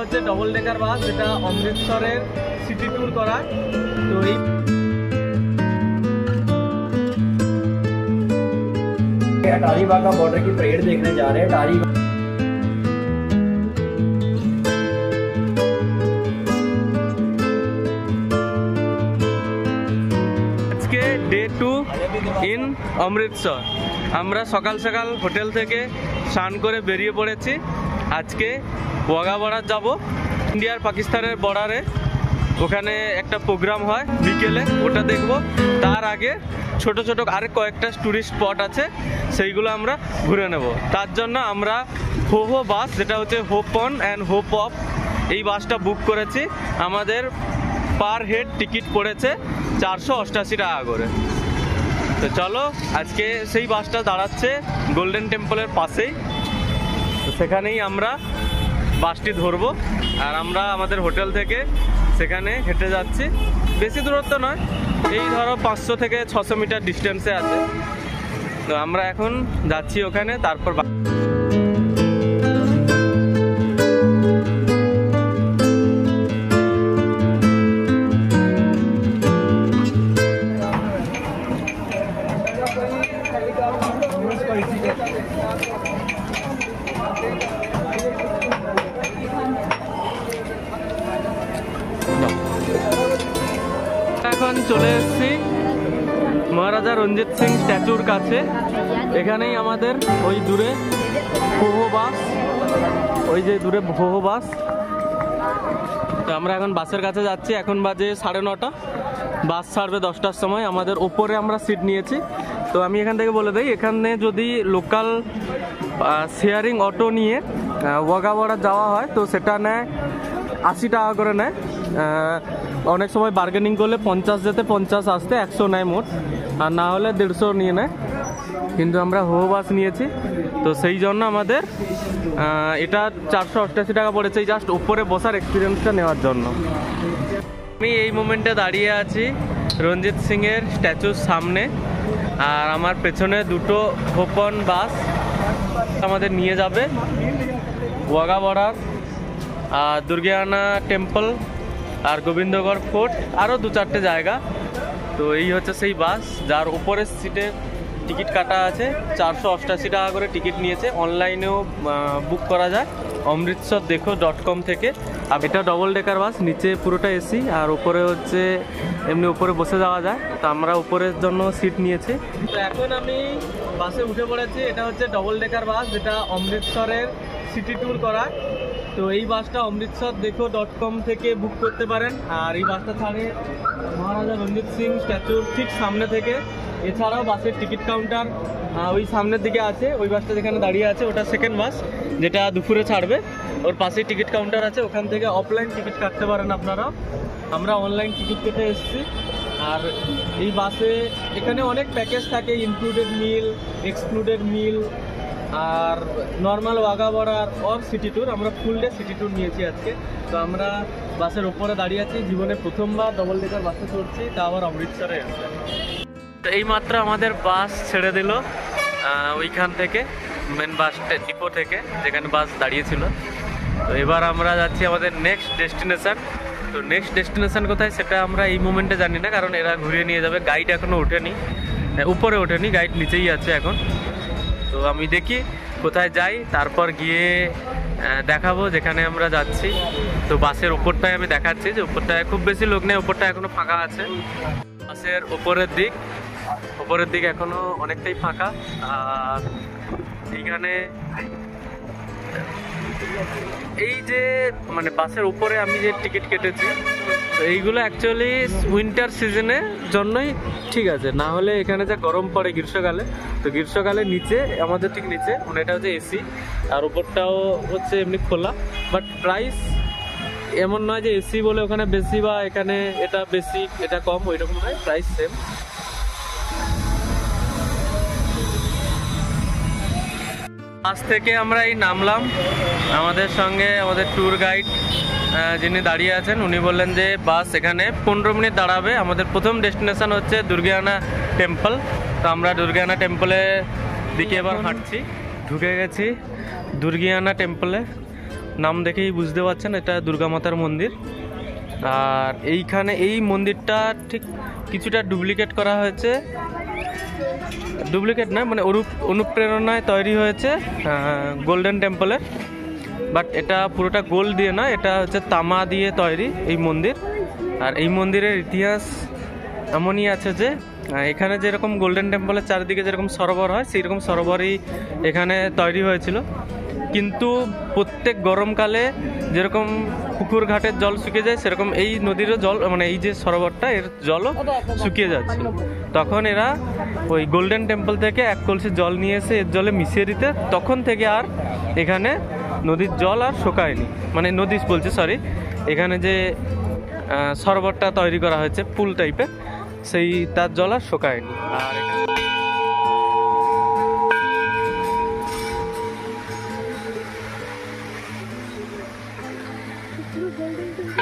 হচ্ছে double decker বাস, যেটা অমৃতসরের সিটি ট্যুর করা। তো এই अटारी वाघा बॉर्डर की परेड देखने जा रहे हैं। अटारी আজকে ডে 2 ইন অমৃতসর। আমরা সকাল সকাল হোটেল থেকে স্নান করে বেরিয়ে পড়েছি। আজকে ওয়াঘা বর্ডার যাব, ইন্ডিয়ার পাকিস্তানের বর্ডারে। ওখানে একটা প্রোগ্রাম হয় বিকেলে, ওটা দেখব। তার আগে ছোট ছোট আরেক কয়েকটা টুরিস্ট স্পট আছে, সেইগুলো আমরা ঘুরে নেব। তার জন্য আমরা হোহো বাস, যেটা হচ্ছে hope on and hope of, এই বাসটা বুক করেছি। আমাদের পার হেড টিকিট পড়েছে 488 টাকা করে। তো চলো, আজকে সেই বাসটা দাঁড়াচ্ছে গোল্ডেন টেম্পলের পাশেই, তো সেখানেই আমরা বাসটি ধরবো। আর আমরা আমাদের হোটেল থেকে সেখানে হেঁটে যাচ্ছি। বেশি দূরত্ব নয়, এই ধরো 500 থেকে 600 মিটার ডিস্টেন্সে আছে। তো আমরা এখন যাচ্ছি ওখানে, তারপর এখন চলে এসেছি মহারাজা রঞ্জিত সিং স্ট্যাচুর কাছে। এখানেই আমাদের ওই দূরে হোহো বাস, ওই যে দূরে হোহো বাস। তো আমরা এখন বাসের কাছে যাচ্ছি। এখন বাজে 9:30, বাস ছাড়বে 10টার সময়। আমাদের ওপরে আমরা সিট নিয়েছি। তো আমি এখান থেকে বলে দিই, এখানে যদি লোকাল শেয়ারিং অটো নিয়ে ওয়াঘা বর্ডার যাওয়া হয় তো সেটা নেয় 80 টাকা করে নেয়। অনেক সময় বার্গেনিং করলে 50 যেতে 50 আসতে 100 নেয় মোট, আর না হলে 150 নিয়ে নেয়। কিন্তু আমরা হোহো বাস নিয়েছি, তো সেই জন্য আমাদের এটা 488 টাকা পড়েছে, জাস্ট উপরে বসার এক্সপিরিয়েন্সটা নেওয়ার জন্য। আমি এই মোমেন্টে দাঁড়িয়ে আছি রঞ্জিত সিংয়ের স্ট্যাচুর সামনে, আর আমার পেছনে দুটো হোপ অন বাস আমাদের নিয়ে যাবে ওয়াঘা বর্ডার, দুর্গিয়ানা টেম্পল, আর গোবিন্দগড় ফোর্ট, আরও 2-4টে জায়গা। তো এই হচ্ছে সেই বাস, যার উপরের সিটে টিকিট কাটা আছে। 488 টাকা করে টিকিট নিয়েছে। অনলাইনেও বুক করা যায় amritsardekho.com থেকে। আর এটা ডবল ডেকার বাস, নিচে পুরোটা এসি, আর উপরে হচ্ছে এমনি উপরে বসে যাওয়া যায়। তো আমরা উপরের জন্য সিট নিয়েছি। তো এখন আমি বাসে উঠে পড়েছি। এটা হচ্ছে ডবল ডেকার বাস, যেটা অমৃতসরের সিটি ট্যুর করা। তো এই বাসটা amritsardekho.com থেকে বুক করতে পারেন। আর এই বাসটা ছাড়ে মহারাজা রঞ্জিত সিং স্ট্যাচুর ঠিক সামনে থেকে। এছাড়াও বাসের টিকিট কাউন্টার ওই সামনের দিকে আছে। ওই বাসটা যেখানে দাঁড়িয়ে আছে ওটা সেকেন্ড বাস, যেটা দুপুরে ছাড়বে। ওর পাশেই টিকিট কাউন্টার আছে, ওখান থেকে অফলাইন টিকিট কাটতে পারেন আপনারা। আমরা অনলাইন টিকিট কেটে এসেছি। আর এই বাসে এখানে অনেক প্যাকেজ থাকে, ইনক্লুডেড মিল, এক্সক্লুডেড মিল, আর normal Wagah border or city tour. আমরা ফুল ডে সিটি ট্যুর নিয়েছি আজকে। তো আমরা বাসের ওপরে দাঁড়িয়ে আছি, জীবনে প্রথমবার ডবল ডেকার বাসে চড়ছি, তা আবার অমৃতসরে এসে। তো এই মাত্র আমাদের বাস ছেড়ে দিল ওইখান থেকে, মেন বাস ডিপো থেকে, যেখানে বাস দাঁড়িয়েছিল। তো এবার আমরা যাচ্ছি আমাদের নেক্সট ডেস্টিনেশন। তো নেক্সট ডেস্টিনেশন কোথায় সেটা আমরা এই মোমেন্টে জানি না, কারণ এরা ঘুরিয়ে নিয়ে যাবে। গাইড এখনও ওঠেনি, উপরে ওঠেনি, গাইড নিচেই আছে এখন। তো আমি দেখি কোথায় যাই, তারপর গিয়ে দেখাবো যেখানে আমরা যাচ্ছি। তো বাসের ওপরটায় আমি দেখাচ্ছি যে ওপরটায় খুব বেশি লোক নেই, ওপরটা এখনো ফাঁকা আছে। বাসের ওপরের দিক এখনো অনেকটাই ফাঁকা। আর এইখানে এই যে মানে বাসের উপরে আমি যে টিকিট কেটেছি, তো এইগুলো অ্যাকচুয়ালি উইন্টার সিজনের জন্যই ঠিক আছে, না হলে এখানে যা গরম পড়ে গ্রীষ্মকালে। তো গ্রীষ্মকালে নিচে আমাদের ঠিক নিচে, মানে এটা হচ্ছে এসি, আর উপরটাও হচ্ছে এমনি খোলা। বাট প্রাইস এমন নয় যে এসি বলে ওখানে বেশি বা এখানে এটা বেশি এটা কম, ওই রকম নয়, প্রাইস সেম। বাস থেকে আমরা এই নামলাম, আমাদের সঙ্গে আমাদের ট্যুর গাইড যিনি দাঁড়িয়ে আছেন উনি বললেন যে বাস এখানে 15 মিনিট দাঁড়াবে। আমাদের প্রথম ডেস্টিনেশন হচ্ছে দুর্গিয়ানা টেম্পল। তো আমরা দুর্গিয়ানা টেম্পলের দিকে এবার হাঁটছি। ঢুকে গেছি দুর্গিয়ানা টেম্পলে। নাম দেখেই বুঝতে পারছেন এটা দুর্গা মাতার মন্দির। আর এইখানে এই মন্দিরটা ঠিক কিছুটা ডুপ্লিকেট করা হয়েছে, ডুপ্লিকেট না মানে অনুপ্রেরণায় তৈরি হয়েছে গোল্ডেন টেম্পলের, বাট এটা পুরোটা গোল্ড দিয়ে না, এটা হচ্ছে তামা দিয়ে তৈরি এই মন্দির। আর এই মন্দিরের ইতিহাস এমনই আছে যে এখানে যেরকম গোল্ডেন টেম্পলের চারিদিকে যেরকম সরোবর হয় সেই রকম সরোবরই এখানে তৈরি হয়েছিল, কিন্তু প্রত্যেক গরমকালে যেরকম পুকুর ঘাটের জল শুকিয়ে যায় সেরকম এই নদীরও জল মানে এই যে সরোবরটা এর জলও শুকিয়ে যাচ্ছিল। তখন এরা ওই গোল্ডেন টেম্পল থেকে এক কলসি জল নিয়ে এসে এর জলে মিশিয়ে দিতে, তখন থেকে আর এখানে নদীর জল আর শুকায়নি, মানে নদী বলছে সরি, এখানে যে সরোবরটা তৈরি করা হয়েছে পুল টাইপের সেই তার জল আর শুকায়নি। আর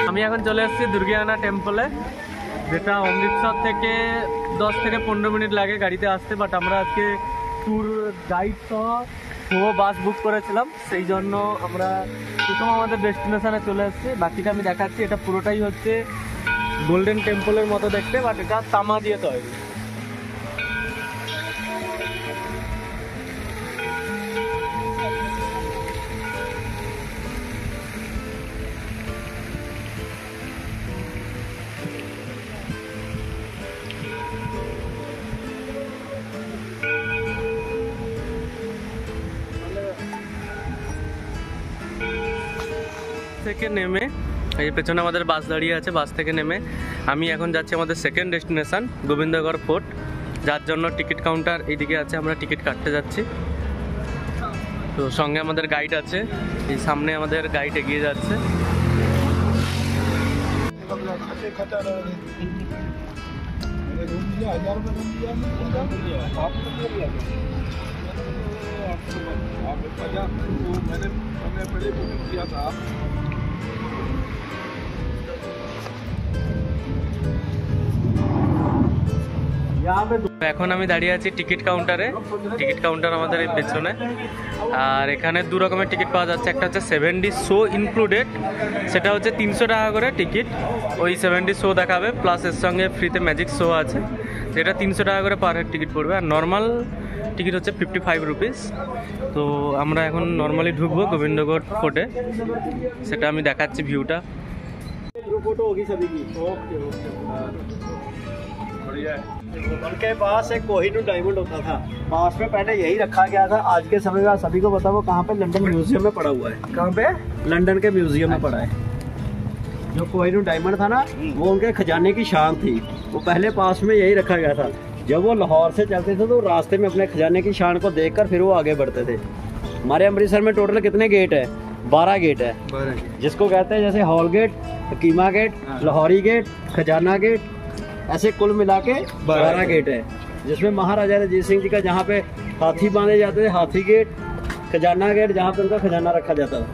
আমি এখন চলে এসেছি দুর্গিয়ানা টেম্পলে, যেটা অমৃতসর থেকে 10 থেকে 15 মিনিট লাগে গাড়িতে আসতে, বাট আমরা আজকে ট্যুর গাইড সহ পুরো বাস বুক করেছিলাম, সেই জন্য আমরা প্রথম আমাদের ডেস্টিনেশনে চলে এসেছি। বাকিটা আমি দেখাচ্ছি। এটা পুরোটাই হচ্ছে গোল্ডেন টেম্পলের মতো দেখতে, বাট এটা তামা দিয়ে তৈরি। থেকে নেমে এই পেছনে আমাদের বাস দাঁড়িয়ে আছে, বাস থেকে নেমে আমি এখন যাচ্ছি আমাদের সেকেন্ড ডেস্টিনেশন গোবিন্দগড় ফোর্ট, যার জন্য টিকিট কাউন্টার এইদিকে আছে, আমরা টিকিট কাটতে যাচ্ছি। তো সঙ্গে আমাদের গাইড আছে, এই সামনে আমাদের গাইড এগিয়ে যাচ্ছে। এখন আমি দাঁড়িয়ে আছি টিকিট কাউন্টারে, টিকিট কাউন্টার আমাদের এই পেছনে। আর এখানে দু রকমের টিকিট পাওয়া যাচ্ছে, একটা হচ্ছে 7D শো ইনক্লুডেড, সেটা হচ্ছে 300 টাকা করে টিকিট, ওই 7D শো দেখাবে, প্লাস এর সঙ্গে ফ্রিতে ম্যাজিক শো আছে, যেটা 300 টাকা করে পার হেড টিকিট পড়বে। আর নর্মাল টিকিট হচ্ছে 55 রুপিস। তো আমরা এখন নর্মালি ঢুকবো গোবিন্দগড় ফোর্টে, সেটা আমি দেখাচ্ছি ভিউটা। फोटो होगी सभी की। ओके ओके बढ़िया है। उनके पास एक कोहिनूर डायमंड होता था, पास में पहले यही रखा गया था। आज के समय में सभी को पता वो कहाँ पे, लंदन म्यूजियम में पड़ा हुआ है। कहाँ पे? लंदन के म्यूजियम में पड़ा है। जो कोहिनूर डायमंड था ना, वो उनके खजाने की शान थी, वो पहले पास में यही रखा गया था। जब वो लाहौर से चलते थे तो रास्ते में अपने खजाने की शान को देखकर फिर वो आगे बढ़ते थे। हमारे अमृतसर में टोटल कितने गेट है? 12 गेट है, जिसको कहते हैं जैसे हॉल गेट, कीमा गेट, लाहौरी गेट, खजाना गेट, ऐसे कुल मिला के 12 गेट है। जिसमें महाराजा रंजीत सिंह जी का जहाँ पे हाथी बांधे जाते थे, हाथी गेट, खजाना गेट, जहाँ पे उनका खजाना रखा जाता था,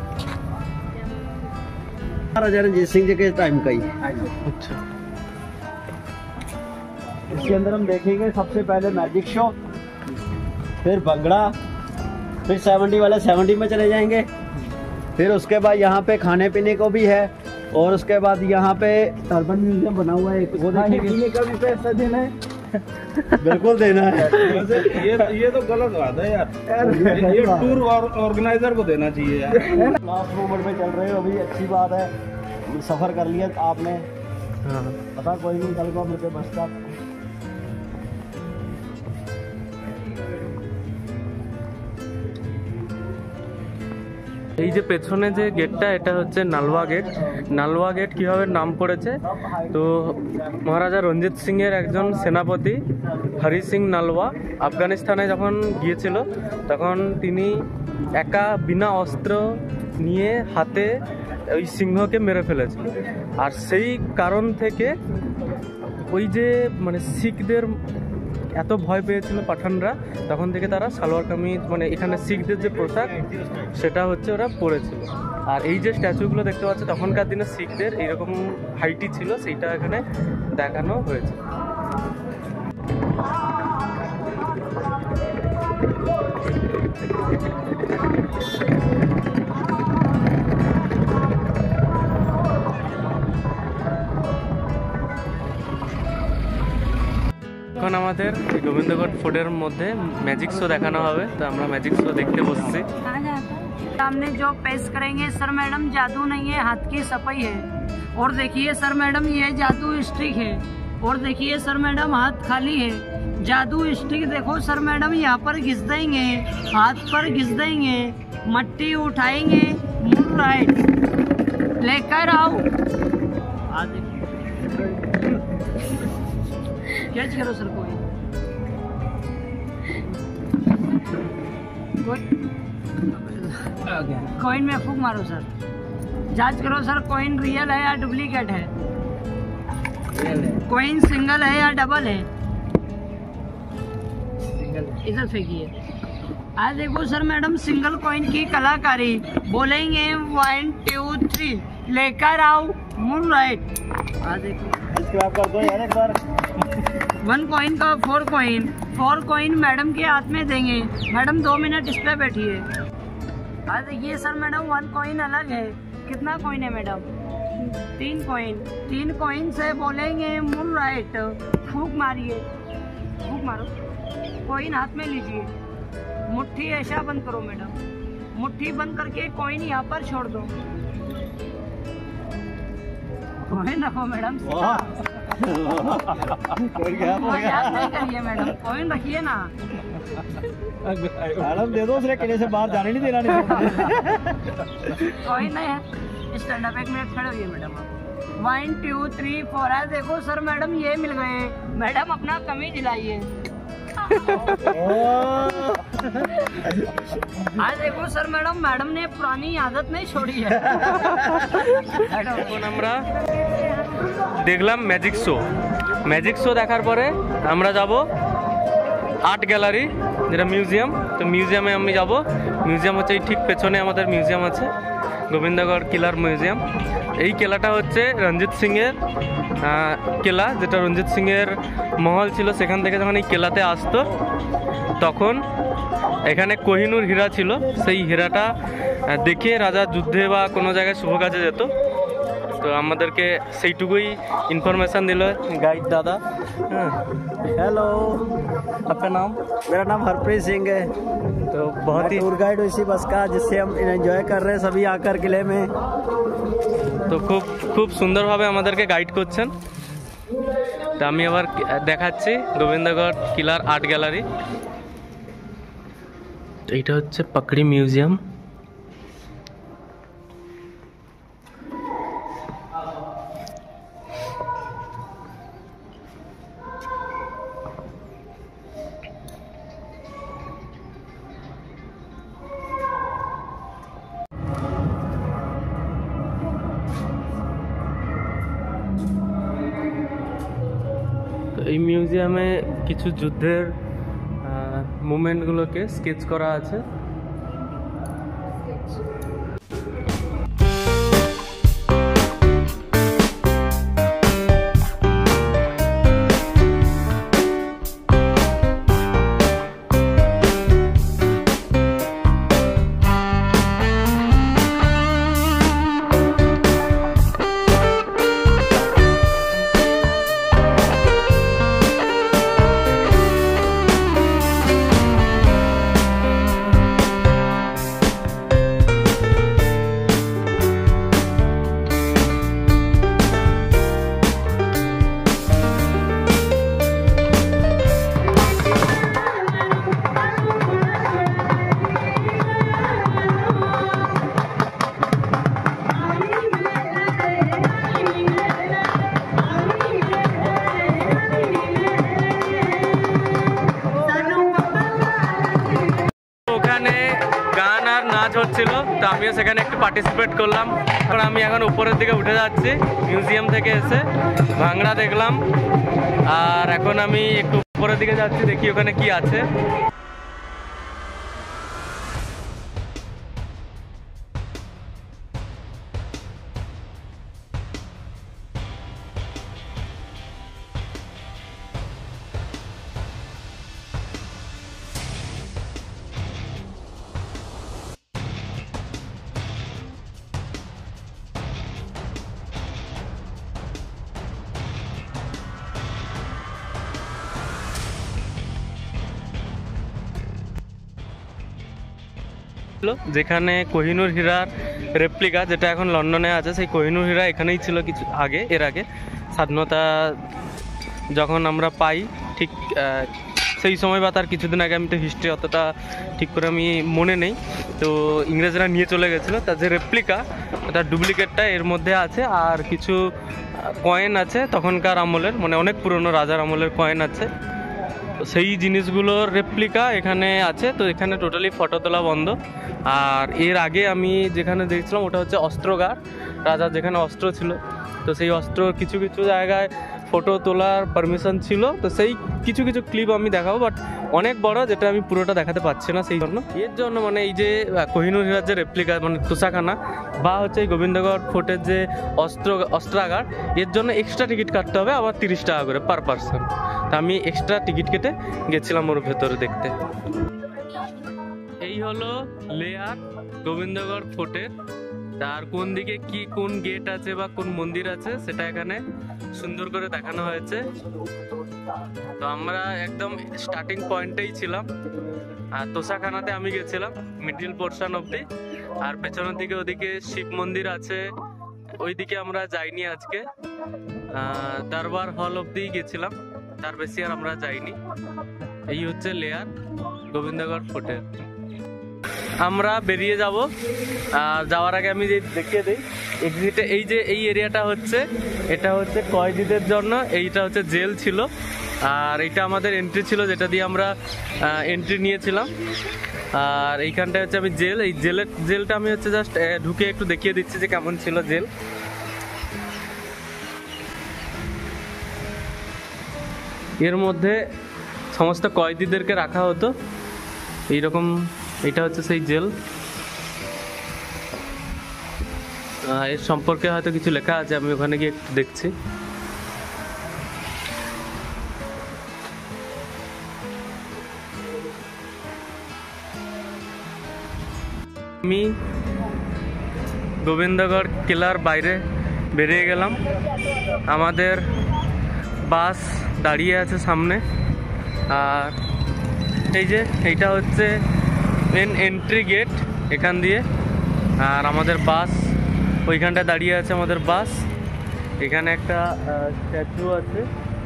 महाराजा रंजीत सिंह जी के टाइम का ही। अच्छा, इसके अंदर हम देखेंगे सबसे पहले मैजिक शो, फिर भंगड़ा, फिर 70 वाले 70 में चले जाएंगे, फिर उसके बाद यहाँ पे खाने पीने को भी है, और उसके बाद यहाँ पे अर्बन म्यूजियम बना हुआ है, वो देखेंगे। का भी पैसा देना है? बिल्कुल देना है। ये तो गलत बात है यार, ये टूर ऑर्गेनाइजर को देना चाहिए यार। लास्ट मोमेंट में चल रहे हो, अभी अच्छी बात है, सफर कर लिया आपने, पता कोई नहीं कल को मुझे बस का। এই যে পেছনে যে গেটটা, এটা হচ্ছে নালওয়া গেট। নালওয়া গেট কীভাবে নাম পড়েছে, তো মহারাজা রঞ্জিত সিং এর একজন সেনাপতি হরি সিং নালওয়া আফগানিস্তানে যখন গিয়েছিল, তখন তিনি একা বিনা অস্ত্র নিয়ে হাতে ওই সিংহকে মেরে ফেলেছিল। আর সেই কারণ থেকে ওই যে মানে শিখদের এত ভয় পেয়েছিল পাঠানরা, তখন থেকে তারা সালোয়ার কামিজ মানে এখানে শিখদের যে পোশাক সেটা হচ্ছে ওরা পরেছিল। আর এই যে স্ট্যাচুগুলো দেখতে পাচ্ছে, তখনকার দিনে শিখদের এইরকম হাইটই ছিল, সেইটা এখানে দেখানো হয়েছে। এখন আমাদের গোবিন্দগড় ফোর্টের মধ্যে ম্যাজিক শো দেখানো হবে, তো আমরা ম্যাজিক শো দেখতে বসছি। सामने जो पेश करेंगे सर मैडम जादू नहीं है, हाथ की सफाई है। और देखिए सर मैडम ये जादू स्टिक है। और देखिए सर मैडम हाथ खाली है। जादू स्टिक देखो सर मैडम यहाँ पर घिस देंगे, हाथ पर घिस देंगे, मट्टी उठाएंगे, मुड़ राइट लेकर आओ। कैच करो सर कॉइन में फूक मारो सर। जांच करो सर कॉइन रियल है या डुप्लीकेट है। कॉइन सिंगल है या डबल है। इधर फेंकिए। आज देखो सर मैडम सिंगल कॉइन की कलाकारी। बोलेंगे 1 2 3 लेकर आओ, मुड़ राइट। आज देखो कर दो यार एक बार। 1 कॉइन का 4 कॉइन। 4 कॉइन मैडम के हाथ में देंगे। मैडम 2 मिनट इस पे बैठिए। आज देखिए सर मैडम 1 कॉइन अलग है। कितना कॉइन है मैडम? 3 कॉइन। 3 कॉइन से बोलेंगे मुड़ राइट। फूक मारिए, फूक मारो। कॉइन हाथ में लीजिए, मुट्ठी ऐसा बंद करो मैडम। मुट्ठी बंद करके कॉइन यहाँ पर छोड़ दो। कॉइन रखो मैडम। मजाक नहीं करिए मैडम, कॉइन रखिए ना। मैडम दे दो, उसने किले से बाहर जाने नहीं देना। नहीं कॉइन नहीं है। स्टैंड अप 1 मिनट खड़े होइए मैडम। 1 2 3 4 है। देखो सर मैडम ये मिल गए। मैडम अपना कमीज हिलाइए। आज देखो सर मैडम ने पुरानी आदत नहीं छोड़ी है। এখন আমরা দেখলাম ম্যাজিক শো। ম্যাজিক শো দেখার পরে আমরা যাব আর্ট গ্যালারি, যেটা মিউজিয়াম। তো মিউজিয়ামে আমি যাব। মিউজিয়াম হচ্ছে এই ঠিক পেছনে আমাদের মিউজিয়াম আছে, গোবিন্দগড় কিলার মিউজিয়াম। এই কেলাটা হচ্ছে রঞ্জিত সিংয়ের কেলা, যেটা রঞ্জিত সিংয়ের মহল ছিল। সেখান থেকে যখন এই কেলাতে আসতো তখন এখানে কোহিনূর হীরা ছিল। সেই হীরাটা দেখে রাজা যুদ্ধে বা কোনো জায়গায় শুভ কাজে যেত। তো আমাদেরকে সেইটুকুই ইনফরমেশন দিল গাইড দাদা। হ্যাঁ, हेलो, আপনার নাম? मेरा नाम हरप्रीत सिंह है। তো बहुत ही टूर गाइड इसी बस का, जिससे हम एंजॉय कर रहे हैं सभी आकर किले में। তো খুব খুব সুন্দরভাবে আমাদেরকে গাইড করছেন। তো আমি আবার দেখাচ্ছি গোবিন্দগড় কিলার আর্ট গ্যালারি। এইটা হচ্ছে পাকড়ি মিউজিয়াম। এই মিউজিয়ামে কিছু যুদ্ধের মুভমেন্টগুলোকে স্কেচ করা আছে। নাচ হচ্ছিল, তো আমিও সেখানে একটু পার্টিসিপেট করলাম। কারণ আমি এখন উপরের দিকে উঠে যাচ্ছি মিউজিয়াম থেকে এসে, ভাঙড়া দেখলাম। আর এখন আমি একটু উপরের দিকে যাচ্ছি, দেখি ওখানে কি আছে। যেখানে কোহিনূর হীরার রেপ্লিকা, যেটা এখন লন্ডনে আছে, সেই কোহিনূর হীরা এখানেই ছিল কিছু আগে, এর আগে স্বাধীনতা যখন আমরা পাই ঠিক সেই সময় বা তার কিছুদিন আগে। আমি তো হিস্ট্রি অতটা ঠিক করে আমি মনে নেই, তো ইংরেজরা নিয়ে চলে গেছিলো। তার যে রেপ্লিকা, তার ডুপ্লিকেটটা এর মধ্যে আছে, আর কিছু কয়েন আছে তখনকার আমলের, মানে অনেক পুরনো রাজার আমলের কয়েন আছে। তো সেই জিনিসগুলোর রেপ্লিকা এখানে আছে। তো এখানে টোটালি ফটো তোলা বন্ধ। আর এর আগে আমি যেখানে দেখছিলাম ওটা হচ্ছে অস্ত্রগার, রাজার যেখানে অস্ত্র ছিল। তো সেই অস্ত্র কিছু কিছু জায়গায় ফটো তোলার পারমিশন ছিল। তো সেই কিছু কিছু ক্লিপ আমি দেখাবো, বাট অনেক বড়, যেটা আমি পুরোটা দেখাতে পারছি না। সেই জন্য এর জন্য মানে এই যে কোহিনূর হীরার যে রেপ্লিকা, মানে তোষাখানা বা হচ্ছে এই গোবিন্দগড় ফোর্টের যে অস্ত্রাগার, এর জন্য এক্সট্রা টিকিট কাটতে হবে, আবার 30 টাকা করে পার পারসন। তা আমি এক্সট্রা টিকিট কেটে গেছিলাম ওর ভেতরে দেখতে। এই হলো লেয়ার গোবিন্দগড় ফোর্টের। তার কোন দিকে কি কোন গেট আছে বা কোন মন্দির আছে সেটা এখানে সুন্দর করে দেখানো হয়েছে। তো আমরা একদম স্টার্টিং পয়েন্টেই ছিলাম, আর তোষাখানাতে আমি গেছিলাম মিডিল পোর্শন অবধি। আর পেছনের দিকে ওদিকে শিব মন্দির আছে, ওইদিকে আমরা যাইনি আজকে। দরবার হল অবধি গেছিলাম, তার বেশি আর আমরা যাইনি। এই হচ্ছে লেয়ার গোবিন্দগড় ফোর্টের। আমরা বেরিয়ে যাব। যাওয়ার আগে আমি যে দেখিয়ে দিই এক্সিটে, এই যে এই এরিয়াটা হচ্ছে, এটা হচ্ছে কয়েদিদের জন্য। এইটা হচ্ছে জেল ছিল, আর এইটা আমাদের এন্ট্রি ছিল, যেটা দিয়ে আমরা এন্ট্রি নিয়েছিলাম। আর এইখানটা হচ্ছে আমি জেল, এই জেলটা আমি হচ্ছে জাস্ট ঢুকে একটু দেখিয়ে দিচ্ছি যে কেমন ছিল জেল। এর মধ্যে সমস্ত কয়েদিদেরকে রাখা হতো এইরকম। এটা হচ্ছে সেই জেল। এর সম্পর্কে হয়তো কিছু লেখা আছে, আমি ওখানে গিয়ে একটু দেখছি। আমি গোবিন্দগড় কিলার বাইরে বেরিয়ে গেলাম। আমাদের বাস দাঁড়িয়ে আছে সামনে, আর এই যে এইটা হচ্ছে মেন এন্ট্রি গেট এখান দিয়ে। আর আমাদের বাস ওইখানটায় দাঁড়িয়ে আছে আমাদের বাস। এখানে একটা স্ট্যাচু আছে,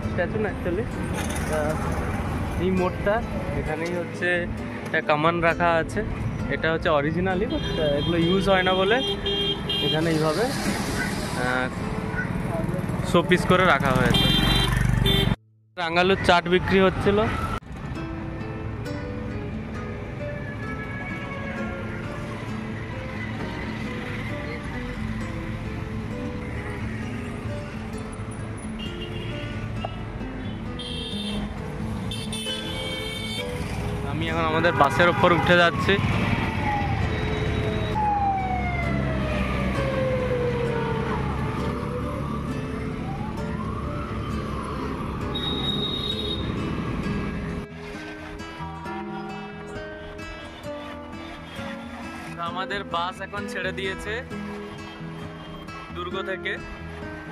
স্ট্যাচু না অ্যাকচুয়ালি এই মোড়টা, এখানেই হচ্ছে কামান রাখা আছে। এটা হচ্ছে অরিজিনালি, বাট এগুলো ইউজ হয় না বলে এখানে এইভাবে শো পিস করে রাখা হয়েছে। রাঙালুর চাট বিক্রি হচ্ছিল। আমি এখন আমাদের বাসের উপর উঠে যাচ্ছি। আমাদের বাস এখন ছেড়ে দিয়েছে দুর্গ থেকে।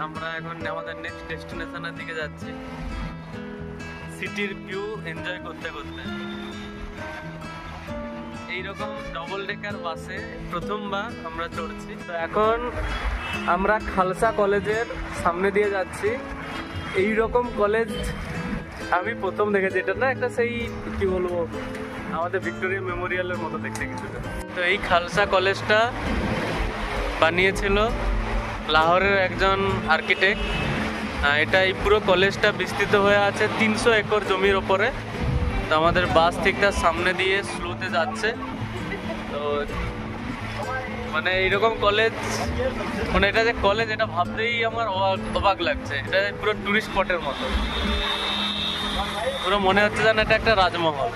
আমরা এখন আমাদের নেক্সট ডেস্টিনেশনের দিকে যাচ্ছি, সিটির ভিউ এনজয় করতে করতে। এইরকম ডবল ডেকার বাসে প্রথমবার আমরা চড়ছি। তো এখন আমরা খালসা কলেজের সামনে দিয়ে যাচ্ছি। এইরকম কলেজ আমি প্রথম দেখেছি। এটা না একটা সেই কি বলবো, আমাদের ভিক্টোরিয়া মেমোরিয়ালের মতো দেখতে কিছুটা। তো এই খালসা কলেজটা বানিয়েছিল লাহোরের একজন আর্কিটেক্ট। এটা এই পুরো কলেজটা বিস্তৃত হয়ে আছে 300 একর জমির ওপরে। তো আমাদের বাস ঠিক তার সামনে দিয়ে স্লোতে যাচ্ছে। তো মানে এইরকম কলেজ, মানে এটা যে কলেজ এটা ভাবতেই আমার অবাক লাগছে। এটা পুরো টুরিস্ট স্পটের মতো, পুরো মনে হচ্ছে যেন এটা একটা রাজমহল।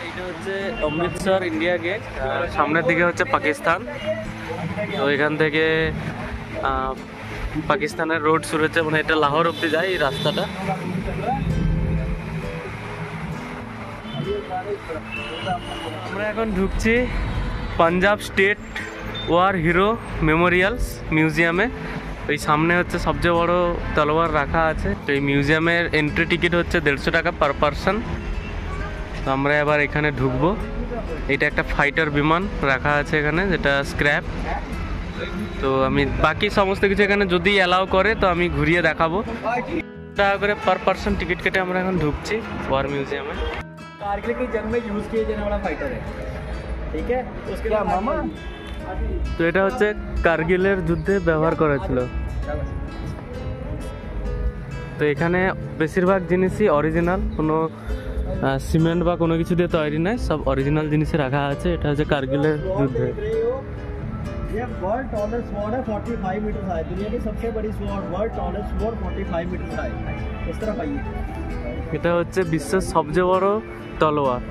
এইটা হচ্ছে অমৃতসর ইন্ডিয়া গেট, সামনের দিকে হচ্ছে পাকিস্তান। তো এখান থেকে পাকিস্তানের রোড শুরু হচ্ছে, মানে এটা লাহোর অব্দি যায় এই রাস্তাটা। আমরা এখন ঢুকছি পাঞ্জাব স্টেট ওয়ার হিরো মেমোরিয়ালস মিউজিয়ামে। ওই সামনে হচ্ছে সবচেয়ে বড় তলোয়ার রাখা আছে। তো এই মিউজিয়ামের এন্ট্রি টিকিট হচ্ছে 150 টাকা পার পারসন। তো আমরা এবার এখানে ঢুকবো। এটা একটা ফাইটার বিমান রাখা আছে এখানে, যেটা স্ক্র্যাপ। তো আমি বাকি সমস্ত কিছু এখানে যদি অ্যালাউ করে তো আমি ঘুরিয়ে দেখাবো। টাকা করে পার পারসন টিকিট কেটে আমরা এখন ঢুকছি ওয়ার মিউজিয়ামে। कारगिल की जंग में यूज किए जाने वाला फाइटर है, ठीक है। उसके बाद मामा তো এটা হচ্ছে কার্গিলের যুদ্ধে ব্যবহার করা ছিল। তো এখানে বেশিরভাগ জিনিসই অরিজিনাল, কোনো সিমেন্ট বা কোনো কিছু দিয়ে তৈরি নয়, সব অরিজিনাল জিনিসে রাখা আছে। এটা হচ্ছে কার্গিলের যুদ্ধে। ये वर्ल्ड टॉलेस्ट स्वॉर्ड है, 45 मीटर हाई, दुनिया की सबसे बड़ी sword, world tallest sword 45 metre high. इस तरफ आइए। এটা হচ্ছে বিশ্বের সবচেয়ে বড় তলোয়ার,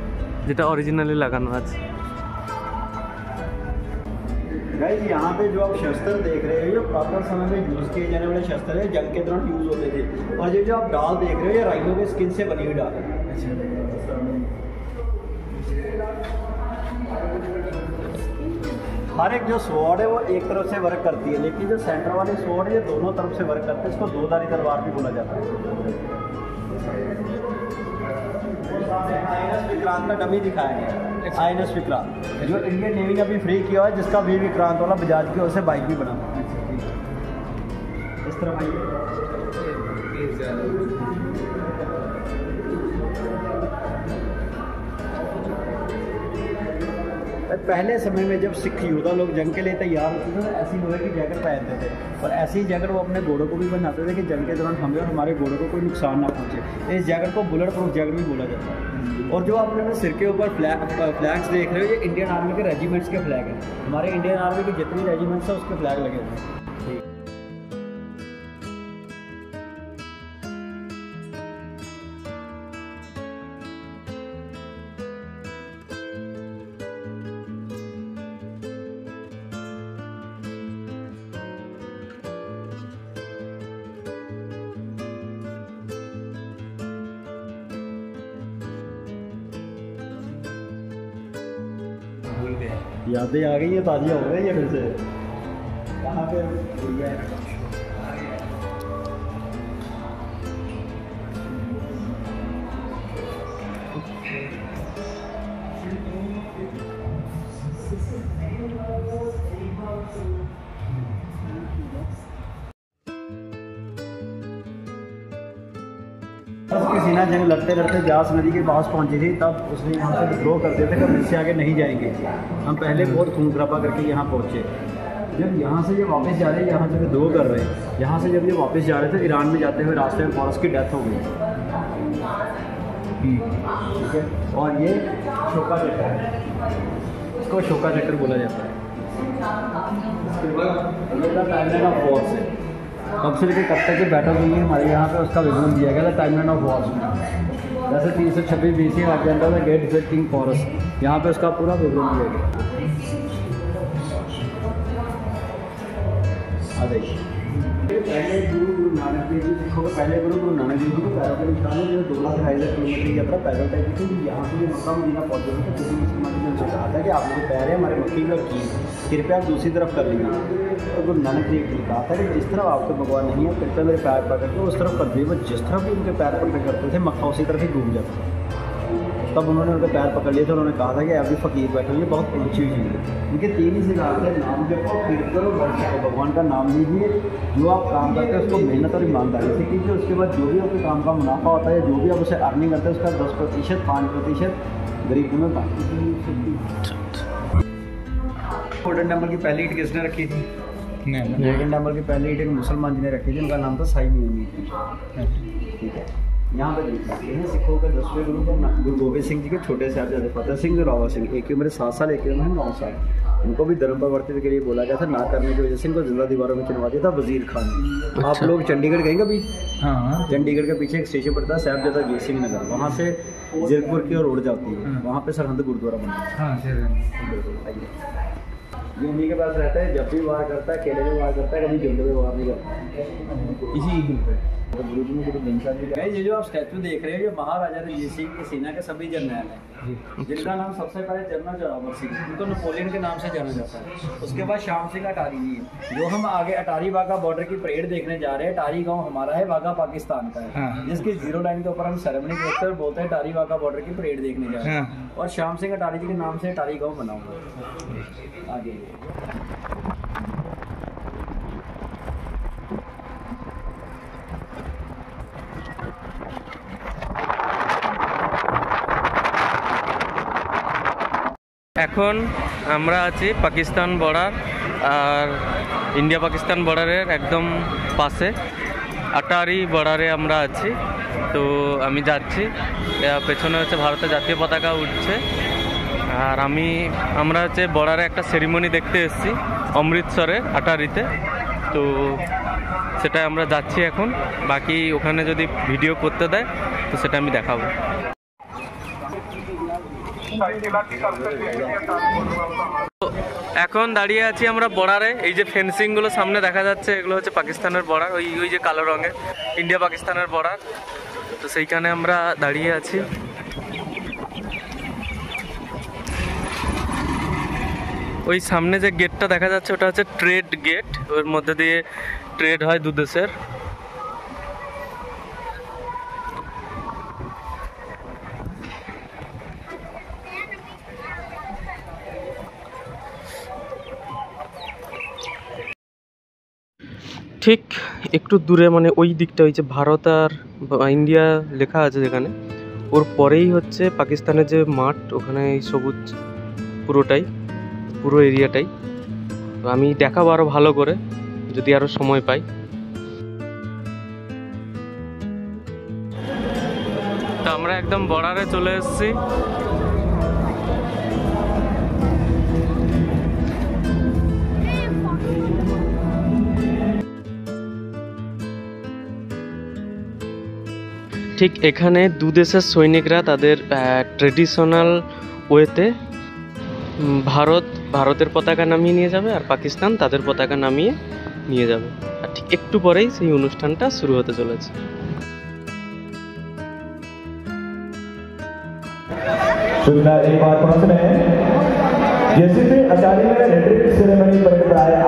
যেটা অরিজিনালি লাগানো আছে। गाइस यहाँ पे जो आप शस्त्र देख रहे हो, ये प्रॉपर समय में यूज किए जाने वाले शस्त्र है, जंग के दौरान यूज होते थे। और ये जो आप डाल देख रहे हो, ये राइनो के स्किन से बनी हुई डाल है। हर एक जो स्वॉर्ड है वो एक तरफ से वर्क करती है, लेकिन जो सेंटर वाली स्वॉर्ड है ये दोनों तरफ से वर्क करते हैं। इसको दोधारी तलवार भी बोला जाता है। आईएनएस विक्रांत का डमी दिखाया गया, आईएनएस विक्रांत जो इंडियन नेवी ने अभी फ्री किया है, जिसका वी विक्रांत वाला बजाज की ओर से बाइक भी बना। इस तरफ आइए। पहले समय में जब सिख योद्धा लोग जंग के लिए तैयार होते थे, ऐसी लोहे की जैकेट पहनते थे, और ऐसी ही जैकेट वो अपने घोड़ों को भी बनाते थे कि जंग के दौरान हमें और हमारे घोड़ों को कोई नुकसान ना पहुंचे। इस जैकेट को बुलेट प्रूफ जैकेट भी बोला जाता है। और जो आप अपने सिर के ऊपर फ्लैग्स देख रहे हो, ये इंडियन आर्मी के रेजिमेंट्स के फ्लैग हैं। हमारे इंडियन आर्मी की जितनी रेजिमेंट्स है उसके फ्लैग लगे हुए हैं। यादें आ गई है, ताज़िया हो गई है फिर से। कहाँ पे भूल गए? उसकी सीना जंग लड़ते लड़ते ब्यास नदी के पास पहुंची थी, तब उसने यहाँ से विद्रोह कर दिया था कि हम इससे आगे नहीं जाएंगे। हम पहले बहुत खून खराबा करके यहाँ पहुँचे। जब यहाँ से ये वापस जा रहे हैं, यहाँ से विद्रोह कर रहे हैं, यहाँ से जब ये वापस जा रहे थे, ईरान में जाते हुए रास्ते में फॉरेस्ट की डेथ हो गई। ठीक है। और ये शोका चक्कर है, इसको शोका चक्कर बोला जाता है। इसके बाद ये टाइमलाइन ऑफ वॉर्स है, कब से लेकर कब तक की बैटल हुई है हमारे यहाँ पे, उसका विवरण दिया गया था टाइमलाइन ऑफ वॉर्स में। जैसे 326 BC Alexander the great defeated king Porus, यहाँ पे उसका पूरा विवरण दिया गया। आ देखिए, पहले गुरु नानक देव जी, सिखों के पहले गुरु नानक देव जी को पैरों के निशान है, जो 2,250 किलोमीटर की यात्रा पैदल तय की थी। यहाँ से मक्का मदीना पहुँचे थे, तो किसी मुसलमान ने उनसे कहा था कि आप लोग पैर हैं हमारे मक्की में की, कृपया आप दूसरी तरफ कर लीजिए। तो गुरु नानक देव जी ने कहा था कि जिस तरफ आपके भगवान नहीं है, कृपया मेरे पैर पकड़ के उस तरफ कर दिए। वो जिस तरफ भी उनके पैर पकड़ करते थे, मक्का उसी तरफ ही डूब जाता था। तब उन्होंने उनके पैर पकड़ लिए थे, उन्होंने कहा था कि अभी फ़कीर बैठे हुए, बहुत ऊँची हुई चीज़ है। उनके 3 ही सिद्धांत थे, नाम जपो, कीर्तन करो, वर्ष करो, भगवान का नाम लीजिए, जो आप काम करते हैं उसको मेहनत और ईमानदारी से कीजिए। उसके बाद जो भी आपके काम का मुनाफा होता है, जो भी आप उसे अर्निंग करते हैं, उसका 10%, 5% गरीबों में बांटिए। गोल्डन टेम्पल की पहली ईंट किसने रखी थी? गोल्डन टेम्पल की पहली ईंट एक मुसलमान जी ने रखी थी, उनका नाम था साई मियां। ठीक है। यहाँ पे देख सकते हैं सिखों के 10वें गुरु गोबिंद सिंह जी के छोटे साहबजादे फतेह सिंह और रावत सिंह, एक की उम्र 7 साल, एक की उम्र 9 साल। इनको भी धर्म परिवर्तन के लिए बोला गया था, ना करने की वजह से इनको जिंदा दीवारों में चुनवा दिया था वजीर खान ने। आप लोग चंडीगढ़ गए कभी? हाँ। चंडीगढ़ के पीछे एक स्टेशन पड़ता है साहबजादा अजीत सिंह नगर, वहाँ से जीरकपुर की ओर रोड जाती है, वहाँ पे सरहंद गुरुद्वारा बना है। ये उन्हीं के पास रहता है, जब भी वार करता है, अकेले में वार करता है, कभी झुंड में वार नहीं करता। इसी ईद पे ये जो आप स्टैचू देख रहे हैं, ये महाराजा रणजीत सिंह की सेना के सभी जर्नैल हैं, जिनका नाम सबसे पहले जनरल जोरावर सिंह, जिनको नेपोलियन के नाम से जाना जाता है। उसके बाद श्याम सिंह अटारी जी है। जो हम आगे अटारी वाघा बॉर्डर की परेड देखने जा रहे हैं, अटारी गांव हमारा है, वाघा पाकिस्तान का है, जिसकी 0 लाइन के ऊपर हम सेरेमनी करते हैं, बोलते हैं अटारी वाघा बॉर्डर की परेड देखने जा रहे हैं। और श्याम सिंह अटारी जी के नाम से अटारी गाँव बना हुआ आगे। এখন আমরা আছি পাকিস্তান বর্ডার আর ইন্ডিয়া পাকিস্তান বর্ডারের একদম পাশে আটারি বর্ডারে আমরা আছি। তো আমি যাচ্ছি, পেছনে হচ্ছে ভারতের জাতীয় পতাকা উঠছে, আর আমরা হচ্ছে বর্ডারে একটা সেরিমনি দেখতে এসেছি অমৃতসরে আটারিতে। তো সেটা আমরা যাচ্ছি এখন, বাকি ওখানে যদি ভিডিও করতে দেয় তো সেটা আমি দেখাবো। এখন দাঁড়িয়ে আছি আমরা বর্ডারে, এই যে ফেন্সিং গুলো সামনে দেখা যাচ্ছে, এগুলো হচ্ছে পাকিস্তানের বর্ডার, ওই যে কালো রঙের ইন্ডিয়া পাকিস্তানের বর্ডার। তো সেইখানে আমরা দাঁড়িয়ে আছি। ওই সামনে যে গেটটা দেখা যাচ্ছে ওটা হচ্ছে ট্রেড গেট, ওর মধ্যে দিয়ে ট্রেড হয় দু দেশের। ঠিক একটু দূরে মানে ওই দিকটা, ওই যে ভারত আর ইন্ডিয়া লেখা আছে যেখানে, ওর পরেই হচ্ছে পাকিস্তানের যে মাঠ, ওখানে এই সবুজ পুরো এরিয়াটাই। তো আমি দেখাবো আরও ভালো করে যদি আরও সময় পাই। তো আমরা একদম বর্ডারে চলে এসেছি। ঠিক এখানে দু দেশের সৈনিকরা তাদের ট্রেডিশনাল ওয়েতে ভারতের পতাকা নামিয়ে নিয়ে যাবে, আর পাকিস্তান তাদের পতাকা নামিয়ে নিয়ে যাবে। আর ঠিক একটু পরেই সেই অনুষ্ঠানটা শুরু হতে চলেছে। एक बात समझ रहे हैं, जैसे भी आचार्य में रिट्रीट सेरेमनी पर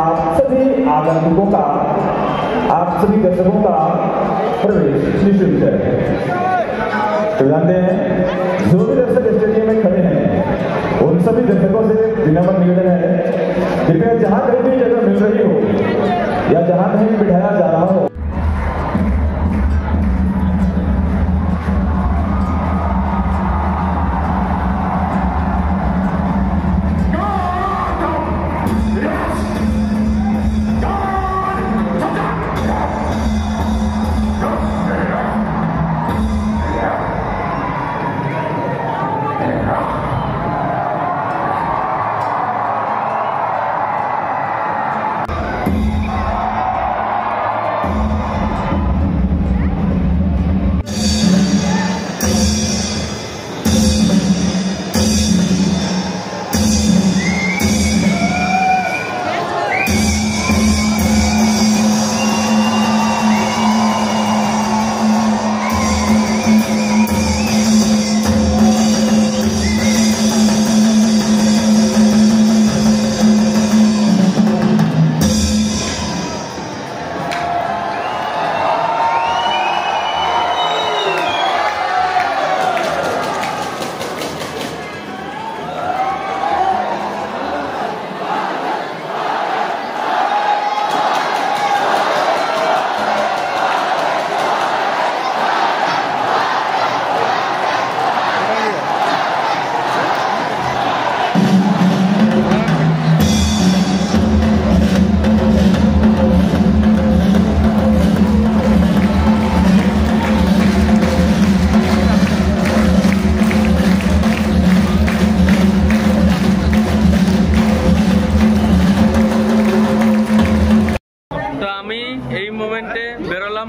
आप सभी आगंतुकों का, आप सभी दर्शकों का प्रवेश निःशुल्क है। तो जानते हैं जो भी दर्शक स्टेडियम में खड़े हैं उन सभी दर्शकों से विनम्र निवेदन है, कृपया जहाँ कहीं भी जगह मिल रही हो या जहाँ कहीं बिठाया जा रहा हो,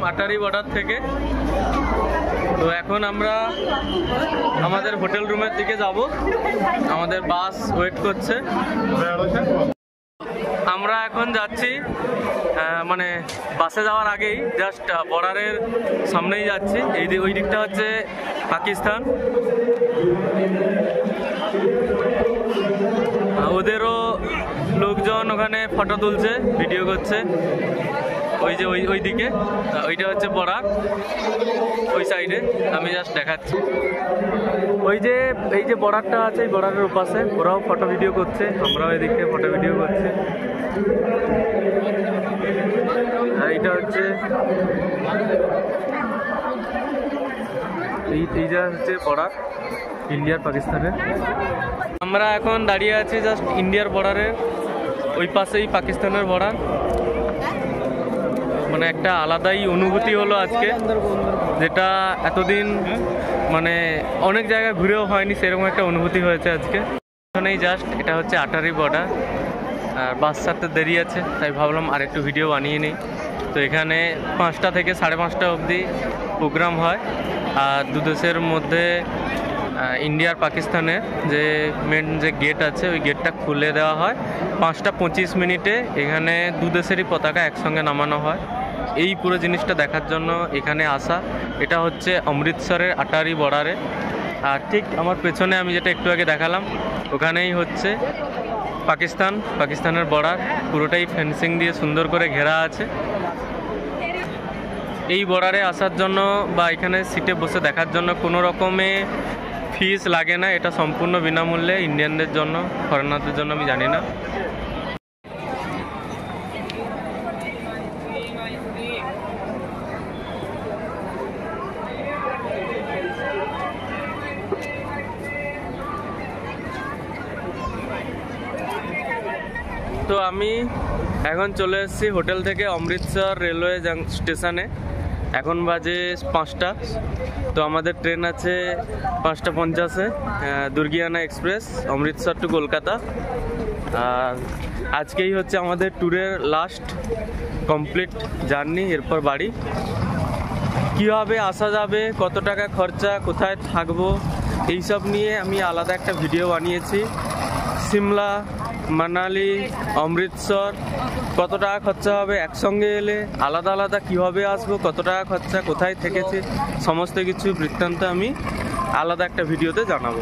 আটারি বর্ডার থেকে। তো এখন আমরা আমাদের হোটেল রুমের দিকে যাব, আমাদের বাস ওয়েট করছে। আমরা এখন যাচ্ছি মানে বাসে যাওয়ার আগেই জাস্ট বর্ডারের সামনেই যাচ্ছি। ওই দিকটা হচ্ছে পাকিস্তান, ওদেরও লোকজন ওখানে ফটো তুলছে, ভিডিও করছে। ওই যে ওই দিকে ওইটা হচ্ছে বর্ডার, ওই সাইডে আমি জাস্ট দেখাচ্ছি। এই যে বর্ডারটা আছে, এই বর্ডারের ওপাশে ওরাও ফটো ভিডিও করছে, আমরাও এদিকে ফটো ভিডিও করছি। আর এইটা হচ্ছে এইটা হচ্ছে বর্ডার ইন্ডিয়ার পাকিস্তানের। আমরা এখন দাঁড়িয়ে আছি জাস্ট ইন্ডিয়ার বর্ডারের ওই পাশেই পাকিস্তানের বর্ডার। মানে একটা আলাদাই অনুভূতি হলো আজকে, যেটা এতদিন মানে অনেক জায়গায় ঘুরেও হয়নি, সেরকম একটা অনুভূতি হয়েছে আজকে। এখানেই জাস্ট এটা হচ্ছে আটারি বর্ডার, আর বাস ছাড়তে দেরি আছে তাই ভাবলাম আর একটু ভিডিও বানিয়ে নিই। তো এখানে 5টা থেকে 5:30 অবধি প্রোগ্রাম হয়, আর দু দেশের মধ্যে ইন্ডিয়ার পাকিস্তানের যে মেন যে গেট আছে ওই গেটটা খুলে দেওয়া হয়। 5:25 এখানে দু দেশেরই পতাকা একসঙ্গে নামানো হয়। এই পুরো জিনিসটা দেখার জন্য এখানে আসা। এটা হচ্ছে অমৃতসরের আটারি বর্ডারে, আর ঠিক আমার পেছনে আমি যেটা একটু আগে দেখালাম ওখানেই হচ্ছে পাকিস্তানের বর্ডার। পুরোটাই ফেন্সিং দিয়ে সুন্দর করে ঘেরা আছে। এই বর্ডারে আসার জন্য বা এখানে সিটে বসে দেখার জন্য কোনো রকমে ফিস লাগে না, এটা সম্পূর্ণ বিনামূল্যে ইন্ডিয়ানদের জন্য, ফরেনারদের জন্য আমি জানি না। তো আমি এখন চলে এসেছি হোটেল থেকে অমৃতসর রেলওয়ে স্টেশনে। এখন বাজে 5টা। তো আমাদের ট্রেন আছে 5:50-এ, দুর্গিয়ানা এক্সপ্রেস, অমৃতসর টু কলকাতা। আর আজকেই হচ্ছে আমাদের ট্যুরের লাস্ট কমপ্লিট জার্নি, এরপর বাড়ি। কীভাবে আসা যাবে, কত টাকা খরচা, কোথায় থাকবো, এইসব নিয়ে আমি আলাদা একটা ভিডিও বানিয়েছি। সিমলা, মানালি, অমৃতসর কত টাকা খরচা হবে, একসঙ্গে এলে আলাদা আলাদা কীভাবে আসবো, কত টাকা খরচা, কোথায় থেকেছে, সমস্ত কিছু বৃত্তান্ত আমি আলাদা একটা ভিডিওতে জানাবো।